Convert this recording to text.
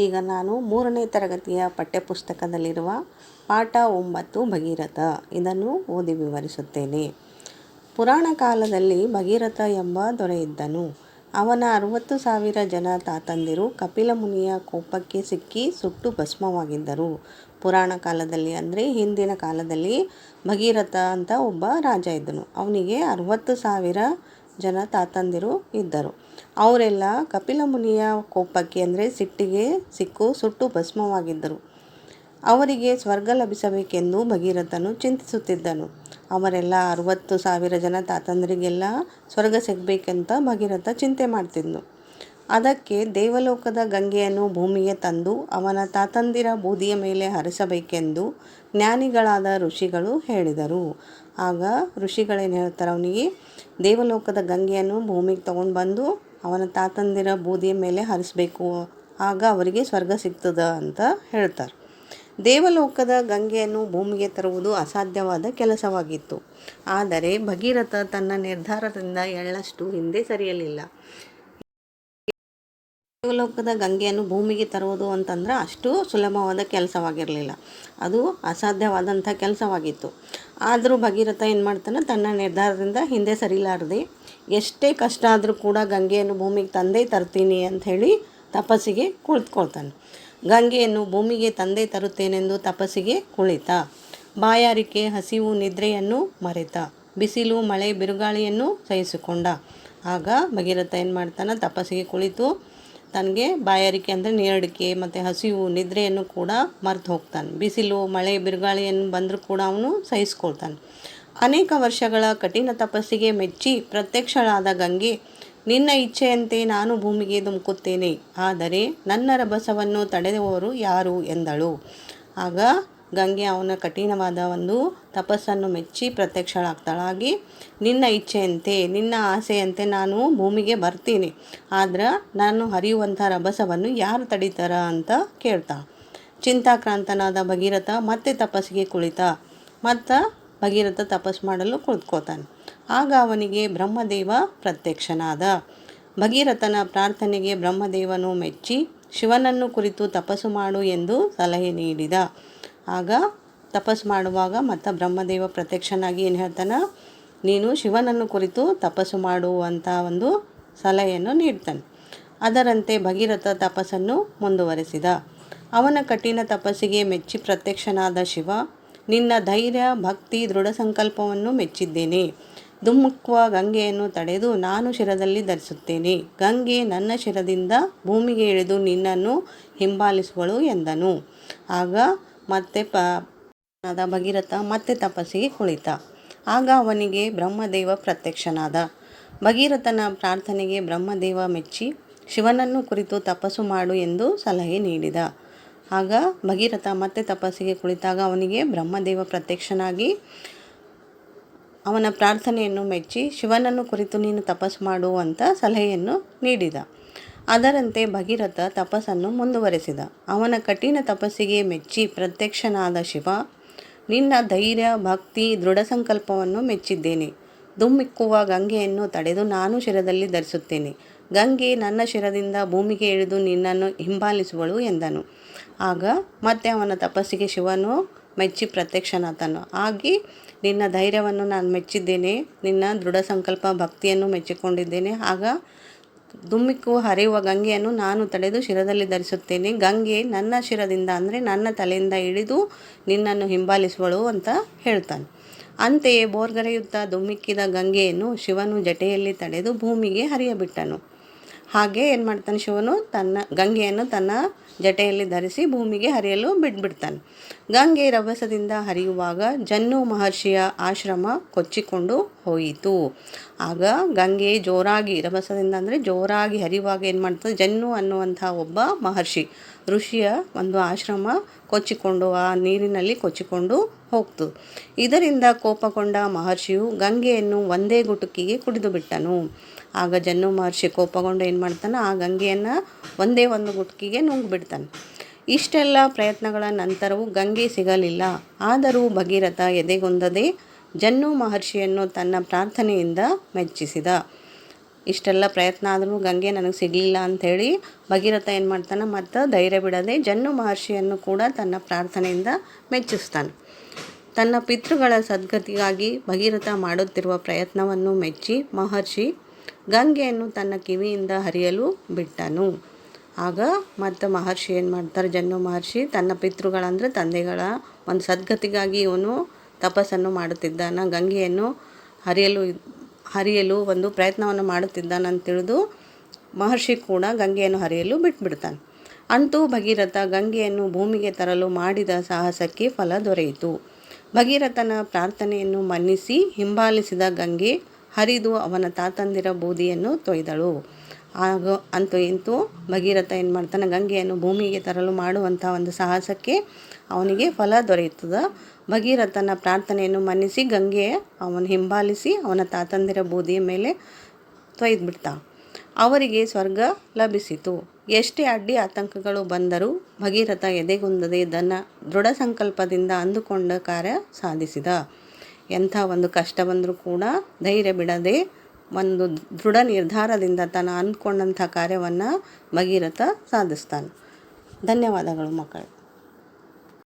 ಈಗ ನಾನು 3ನೇ ತರಗತಿಯ ಪಠ್ಯಪುಸ್ತಕದಲ್ಲಿರುವ ಪಾಠ 9 ಭಗೀರಥ ಇದನ್ನು ಓದಿ ವಿವರಿಸುತ್ತೇನೆ. ಪುರಾಣ ಕಾಲದಲ್ಲಿ ಭಗೀರಥ ಎಂಬ ದೊರೆಯಿದ್ದನು. ಅವನ 60,000 ಜನ ತಾತಂದಿರು ಕಪಿಲ ಮುನಿಯ ಕೋಪಕ್ಕೆ ಸಿಕ್ಕಿ ಸುಟ್ಟು ಭಸ್ಮವಾಗಿದ್ದರು. ಪುರಾಣ ಕಾಲದಲ್ಲಿ ಅಂದರೆ ಹಿಂದಿನ ಕಾಲದಲ್ಲಿ ಭಗೀರಥ ಅಂತ ಒಬ್ಬ ರಾಜ ಇದ್ದನು. ಅವನಿಗೆ 60,000 ಜನ ತಾತಂದಿರು ಇದ್ದರು. ಅವರೆಲ್ಲ ಕಪಿಲ ಮುನಿಯ ಕೋಪಕ್ಕೆ ಅಂದರೆ ಸಿಟ್ಟಿಗೆ ಸಿಕ್ಕು ಸುಟ್ಟು ಭಸ್ಮವಾಗಿದ್ದರು. ಅವರಿಗೆ ಸ್ವರ್ಗ ಲಭಿಸಬೇಕೆಂದು ಭಗೀರಥನು ಚಿಂತಿಸುತ್ತಿದ್ದನು. ಅವರೆಲ್ಲ 60,000 ಜನ ತಾತಂದರಿಗೆಲ್ಲ ಸ್ವರ್ಗ ಸಿಗಬೇಕೆಂತ ಭಗೀರಥ ಚಿಂತೆ ಮಾಡ್ತಿದ್ನು. ಅದಕ್ಕೆ ದೇವಲೋಕದ ಗಂಗೆಯನ್ನು ಭೂಮಿಗೆ ತಂದು ಅವನ ತಾತಂದಿರ ಬೂದಿಯ ಮೇಲೆ ಹರಿಸಬೇಕೆಂದು ಜ್ಞಾನಿಗಳಾದ ಋಷಿಗಳು ಹೇಳಿದರು. ಆಗ ಋಷಿಗಳೇನು ಹೇಳ್ತಾರೆ, ಅವನಿಗೆ ದೇವಲೋಕದ ಗಂಗೆಯನ್ನು ಭೂಮಿಗೆ ತಗೊಂಡು ಬಂದು ಅವನ ತಾತಂದಿರ ಬೂದಿಯ ಮೇಲೆ ಹರಿಸಬೇಕು, ಆಗ ಅವರಿಗೆ ಸ್ವರ್ಗ ಸಿಗ್ತದ ಅಂತ ಹೇಳ್ತಾರೆ. ದೇವಲೋಕದ ಗಂಗೆಯನ್ನು ಭೂಮಿಗೆ ತರುವುದು ಅಸಾಧ್ಯವಾದ ಕೆಲಸವಾಗಿತ್ತು. ಆದರೆ ಭಗೀರಥ ತನ್ನ ನಿರ್ಧಾರದಿಂದ ಎಳ್ಳಷ್ಟು ಹಿಂದೆ ಸರಿಯಲಿಲ್ಲ. ದೇವಲೋಕದ ಗಂಗೆಯನ್ನು ಭೂಮಿಗೆ ತರುವುದು ಅಂತಂದ್ರೆ ಅಷ್ಟು ಸುಲಭವಾದ ಕೆಲಸವಾಗಿರಲಿಲ್ಲ, ಅದು ಅಸಾಧ್ಯವಾದಂಥ ಕೆಲಸವಾಗಿತ್ತು. ಆದರೂ ಭಗೀರಥ ಏನು ಮಾಡ್ತಾನೆ, ತನ್ನ ನಿರ್ಧಾರದಿಂದ ಹಿಂದೆ ಸರಿಲಾರದೆ ಎಷ್ಟೇ ಕಷ್ಟ ಆದರೂ ಕೂಡ ಗಂಗೆಯನ್ನು ಭೂಮಿಗೆ ತಂದೇ ತರ್ತೀನಿ ಅಂಥೇಳಿ ತಪಸ್ಸಿಗೆ ಕುಳಿತುಕೊಳ್ತಾನೆ. ಗಂಗೆಯನ್ನು ಭೂಮಿಗೆ ತಂದೆ ತರುತ್ತೇನೆಂದು ತಪಸ್ಸಿಗೆ ಕುಳಿತ. ಬಾಯಾರಿಕೆ, ಹಸಿವು, ನಿದ್ರೆಯನ್ನು ಮರೆತ. ಬಿಸಿಲು, ಮಳೆ, ಬಿರುಗಾಳಿಯನ್ನು ಸಹಿಸಿಕೊಂಡ. ಆಗ ಭಗೀರಥ ಏನು ಮಾಡ್ತಾನೆ, ತಪಸ್ಸಿಗೆ ಕುಳಿತು ತನಗೆ ಬಾಯಾರಿಕೆ ಅಂದರೆ ನೀರಡಿಕೆ ಮತ್ತು ಹಸಿವು, ನಿದ್ರೆಯನ್ನು ಕೂಡ ಮರೆತು ಹೋಗ್ತಾನೆ. ಬಿಸಿಲು, ಮಳೆ, ಬಿರುಗಾಳಿಯನ್ನು ಬಂದರೂ ಕೂಡ ಅವನು ಸಹಿಸ್ಕೊಳ್ತಾನೆ. ಅನೇಕ ವರ್ಷಗಳ ಕಠಿಣ ತಪಸ್ಸಿಗೆ ಮೆಚ್ಚಿ ಪ್ರತ್ಯಕ್ಷಳಾದ ಗಂಗೆ, ನಿನ್ನ ಇಚ್ಛೆಯಂತೆ ನಾನು ಭೂಮಿಗೆ ಧುಮುಕುತ್ತೇನೆ, ಆದರೆ ನನ್ನ ರಭಸವನ್ನು ತಡೆಯುವವರು ಯಾರು ಎಂದಳು. ಆಗ ಗಂಗೆ ಅವನ ಕಠಿಣವಾದ ಒಂದು ತಪಸ್ಸನ್ನು ಮೆಚ್ಚಿ ಪ್ರತ್ಯಕ್ಷಳಾಗ್ತಾಳಾಗಿ, ನಿನ್ನ ಇಚ್ಛೆಯಂತೆ ನಿನ್ನ ಆಸೆಯಂತೆ ನಾನು ಭೂಮಿಗೆ ಬರ್ತೀನಿ, ಆದ್ರೆ ನಾನು ಹರಿಯುವಂಥ ರಭಸವನ್ನು ಯಾರು ತಡೀತಾರ ಅಂತ ಕೇಳ್ತಾಳೆ. ಚಿಂತಾಕ್ರಾಂತನಾದ ಭಗೀರಥ ಮತ್ತೆ ತಪಸ್ಸಿಗೆ ಕುಳಿತ. ಮತ್ತು ಭಗೀರಥ ತಪಸ್ಸು ಮಾಡಲು ಕುಳಿತುಕೋತಾನೆ. ಆಗ ಅವನಿಗೆ ಬ್ರಹ್ಮದೇವ ಪ್ರತ್ಯಕ್ಷನಾದ. ಭಗೀರಥನ ಪ್ರಾರ್ಥನೆಗೆ ಬ್ರಹ್ಮದೇವನು ಮೆಚ್ಚಿ ಶಿವನನ್ನು ಕುರಿತು ತಪಸ್ಸು ಮಾಡು ಎಂದು ಸಲಹೆ ನೀಡಿದ. ಆಗ ತಪಸ್ಸು ಮಾಡುವಾಗ ಮತ್ತು ಬ್ರಹ್ಮದೇವ ಪ್ರತ್ಯಕ್ಷನಾಗಿ ಏನು ಹೇಳ್ತಾನೆ, ನೀನು ಶಿವನನ್ನು ಕುರಿತು ತಪಸ್ಸು ಮಾಡುವಂಥ ಒಂದು ಸಲಹೆಯನ್ನು ನೀಡ್ತಾನೆ. ಅದರಂತೆ ಭಗೀರಥ ತಪಸ್ಸನ್ನು ಮುಂದುವರೆಸಿದ. ಅವನ ಕಠಿಣ ತಪಸ್ಸಿಗೆ ಮೆಚ್ಚಿ ಪ್ರತ್ಯಕ್ಷನಾದ ಶಿವ, ನಿನ್ನ ಧೈರ್ಯ, ಭಕ್ತಿ, ದೃಢ ಸಂಕಲ್ಪವನ್ನು ಮೆಚ್ಚಿದ್ದೇನೆ. ಧುಮುಕುವ ಗಂಗೆಯನ್ನು ತಡೆದು ನಾನು ಶಿರದಲ್ಲಿ ಧರಿಸುತ್ತೇನೆ. ಗಂಗೆ ನನ್ನ ಶಿರದಿಂದ ಭೂಮಿಗೆ ಇಳಿದು ನಿನ್ನನ್ನು ಹಿಂಬಾಲಿಸುವಳು ಎಂದನು. ಆಗ ಮತ್ತೆ ಭಗೀರಥ ಮತ್ತೆ ತಪಸ್ಸಿಗೆ ಕುಳಿತ. ಆಗ ಅವನಿಗೆ ಬ್ರಹ್ಮದೇವ ಪ್ರತ್ಯಕ್ಷನಾದ. ಭಗೀರಥನ ಪ್ರಾರ್ಥನೆಗೆ ಬ್ರಹ್ಮದೇವ ಮೆಚ್ಚಿ ಶಿವನನ್ನು ಕುರಿತು ತಪಸ್ಸು ಮಾಡು ಎಂದು ಸಲಹೆ ನೀಡಿದ. ಆಗ ಭಗೀರಥ ಮತ್ತೆ ತಪಸ್ಸಿಗೆ ಕುಳಿತಾಗ ಅವನಿಗೆ ಬ್ರಹ್ಮದೇವ ಪ್ರತ್ಯಕ್ಷನಾಗಿ ಅವನ ಪ್ರಾರ್ಥನೆಯನ್ನು ಮೆಚ್ಚಿ ಶಿವನನ್ನು ಕುರಿತು ನೀನು ತಪಸ್ಸು ಮಾಡು ಅಂತ ಸಲಹೆಯನ್ನು ನೀಡಿದ. ಅದರಂತೆ ಭಗೀರಥ ತಪಸ್ಸನ್ನು ಮುಂದುವರೆಸಿದ. ಅವನ ಕಠಿಣ ತಪಸ್ಸಿಗೆ ಮೆಚ್ಚಿ ಪ್ರತ್ಯಕ್ಷನಾದ ಶಿವ, ನಿನ್ನ ಧೈರ್ಯ, ಭಕ್ತಿ, ದೃಢ ಸಂಕಲ್ಪವನ್ನು ಮೆಚ್ಚಿದ್ದೇನೆ. ಧುಮ್ಮಿಕ್ಕುವ ಗಂಗೆಯನ್ನು ತಡೆದು ನಾನು ಶಿರದಲ್ಲಿ ಧರಿಸುತ್ತೇನೆ. ಗಂಗೆ ನನ್ನ ಶಿರದಿಂದ ಭೂಮಿಗೆ ಇಳಿದು ನಿನ್ನನ್ನು ಹಿಂಬಾಲಿಸುವಳು ಎಂದನು. ಆಗ ಮತ್ತೆ ಅವನ ತಪಸ್ಸಿಗೆ ಶಿವನು ಮೆಚ್ಚಿ ಪ್ರತ್ಯಕ್ಷನಾದನು. ಆಗಿ ನಿನ್ನ ಧೈರ್ಯವನ್ನು ನಾನು ಮೆಚ್ಚಿದ್ದೇನೆ, ನಿನ್ನ ದೃಢ ಸಂಕಲ್ಪ ಭಕ್ತಿಯನ್ನು ಮೆಚ್ಚಿಕೊಂಡಿದ್ದೇನೆ. ಆಗ ಧುಮ್ಮಿಕ್ಕುವ ಹರಿಯುವ ಗಂಗೆಯನ್ನು ನಾನು ತಡೆದು ಶಿರದಲ್ಲಿ ಧರಿಸುತ್ತೇನೆ. ಗಂಗೆ ನನ್ನ ಶಿರದಿಂದ ಅಂದರೆ ನನ್ನ ತಲೆಯಿಂದ ಇಳಿದು ನಿನ್ನನ್ನು ಹಿಂಬಾಲಿಸುವಳು ಅಂತ ಹೇಳ್ತಾನೆ. ಅಂತೆಯೇ ಬೋರ್ಗರೆಯುತ್ತಾ ಧುಮ್ಮಿಕ್ಕಿದ ಗಂಗೆಯನ್ನು ಶಿವನು ಜಟೆಯಲ್ಲಿ ತಡೆದು ಭೂಮಿಗೆ ಹರಿಯಬಿಟ್ಟನು. ಹಾಗೆ ಏನು ಮಾಡ್ತಾನೆ, ಶಿವನು ಗಂಗೆಯನ್ನು ತನ್ನ ಜಟೆಯಲ್ಲಿ ಧರಿಸಿ ಭೂಮಿಗೆ ಹರಿಯಲು ಬಿಟ್ಬಿಡ್ತಾನೆ. ಗಂಗೆ ರಭಸದಿಂದ ಹರಿಯುವಾಗ ಜನ್ನು ಮಹರ್ಷಿಯ ಆಶ್ರಮ ಕೊಚ್ಚಿಕೊಂಡು ಹೋಯಿತು. ಆಗ ಗಂಗೆ ಜೋರಾಗಿ ರಭಸದಿಂದ ಅಂದರೆ ಜೋರಾಗಿ ಹರಿಯುವಾಗ ಏನು ಮಾಡ್ತದೆ, ಜನ್ನು ಅನ್ನುವಂಥ ಒಬ್ಬ ಮಹರ್ಷಿ ಋಷಿಯ ಒಂದು ಆಶ್ರಮ ಕೊಚ್ಚಿಕೊಂಡು ಆ ನೀರಿನಲ್ಲಿ ಕೊಚ್ಚಿಕೊಂಡು ಹೋಗ್ತು. ಇದರಿಂದ ಕೋಪಗೊಂಡ ಮಹರ್ಷಿಯು ಗಂಗೆಯನ್ನು ಒಂದೇ ಗುಟುಕಿಗೆ ಕುಡಿದು ಬಿಟ್ಟನು. ಆಗ ಜನ್ನು ಮಹರ್ಷಿ ಕೋಪಗೊಂಡು ಏನು ಮಾಡ್ತಾನೆ, ಆ ಗಂಗೆಯನ್ನು ಒಂದೇ ಒಂದು ಗುಟುಕಿಗೆ ನುಂಗ್ಬಿಡ್ತಾನೆ. ಇಷ್ಟೆಲ್ಲ ಪ್ರಯತ್ನಗಳ ನಂತರವೂ ಗಂಗೆ ಸಿಗಲಿಲ್ಲ. ಆದರೂ ಭಗೀರಥ ಎದೆಗುಂದದೆ ಜನ್ನು ಮಹರ್ಷಿಯನ್ನು ತನ್ನ ಪ್ರಾರ್ಥನೆಯಿಂದ ಮೆಚ್ಚಿಸಿದ. ಇಷ್ಟೆಲ್ಲ ಪ್ರಯತ್ನ ಆದರೂ ಗಂಗೆ ನನಗೆ ಸಿಗಲಿಲ್ಲ ಅಂಥೇಳಿ ಭಗೀರಥ ಏನು ಮಾಡ್ತಾನೆ, ಮತ್ತು ಧೈರ್ಯ ಬಿಡದೆ ಜನ್ನು ಮಹರ್ಷಿಯನ್ನು ಕೂಡ ತನ್ನ ಪ್ರಾರ್ಥನೆಯಿಂದ ಮೆಚ್ಚಿಸ್ತಾನೆ. ತನ್ನ ಪಿತೃಗಳ ಸದ್ಗತಿಗಾಗಿ ಭಗೀರಥ ಮಾಡುತ್ತಿರುವ ಪ್ರಯತ್ನವನ್ನು ಮೆಚ್ಚಿ ಮಹರ್ಷಿ ಗಂಗೆಯನ್ನು ತನ್ನ ಕಿವಿಯಿಂದ ಹರಿಯಲು ಬಿಟ್ಟನು. ಆಗ ಮತ್ತು ಮಹರ್ಷಿ ಏನು ಮಾಡ್ತಾರೆ, ಜನ್ನು ಮಹರ್ಷಿ ತನ್ನ ಪಿತೃಗಳಂದರೆ ತಂದೆಗಳ ಒಂದು ಸದ್ಗತಿಗಾಗಿ ಇವನು ತಪಸ್ಸನ್ನು ಮಾಡುತ್ತಿದ್ದಾನ, ಗಂಗೆಯನ್ನು ಹರಿಯಲು ಒಂದು ಪ್ರಯತ್ನವನ್ನು ಮಾಡುತ್ತಿದ್ದಾನಂತ ತಿಳಿದು ಮಹರ್ಷಿ ಕೂಡ ಗಂಗೆಯನ್ನು ಹರಿಯಲು ಬಿಟ್ಬಿಡ್ತಾನೆ. ಅಂತೂ ಭಗೀರಥ ಗಂಗೆಯನ್ನು ಭೂಮಿಗೆ ತರಲು ಮಾಡಿದ ಸಾಹಸಕ್ಕೆ ಫಲ ದೊರೆಯಿತು. ಭಗೀರಥನ ಪ್ರಾರ್ಥನೆಯನ್ನು ಮನ್ನಿಸಿ ಹಿಂಬಾಲಿಸಿದ ಗಂಗೆ ಹರಿದು ಅವನ ತಾತಂದಿರ ಬೂದಿಯನ್ನು ತೊಯ್ದಳು. ಆಗ ಅಂತೂ ಇಂತೂ ಭಗೀರಥ ಏನು ಮಾಡ್ತಾನೆ, ಗಂಗೆಯನ್ನು ಭೂಮಿಗೆ ತರಲು ಮಾಡುವಂಥ ಒಂದು ಸಾಹಸಕ್ಕೆ ಅವನಿಗೆ ಫಲ ದೊರೆಯುತ್ತದೆ. ಭಗೀರಥನ ಪ್ರಾರ್ಥನೆಯನ್ನು ಮನ್ನಿಸಿ ಗಂಗೆ ಅವನು ಹಿಂಬಾಲಿಸಿ ಅವನ ತಾತಂದಿರ ಬೂದಿಯ ಮೇಲೆ ತೊಯ್ದುಬಿಡ್ತಾ. ಅವರಿಗೆ ಸ್ವರ್ಗ ಲಭಿಸಿತು. ಎಷ್ಟೇ ಅಡ್ಡಿ ಆತಂಕಗಳು ಬಂದರೂ ಭಗೀರಥ ಎದೆಗುಂದದೆ ದೃಢ ಸಂಕಲ್ಪದಿಂದ ಅಂದುಕೊಂಡ ಕಾರ್ಯ ಸಾಧಿಸಿದ. ಎಂಥ ಒಂದು ಕಷ್ಟ ಬಂದರೂ ಕೂಡ ಧೈರ್ಯ ಬಿಡದೆ ಒಂದು ದೃಢ ನಿರ್ಧಾರದಿಂದ ತಾನು ಅಂದ್ಕೊಂಡಂಥ ಕಾರ್ಯವನ್ನು ಭಗೀರಥ ಸಾಧಿಸ್ತಾನೆ. ಧನ್ಯವಾದಗಳು ಮಕ್ಕಳೇ.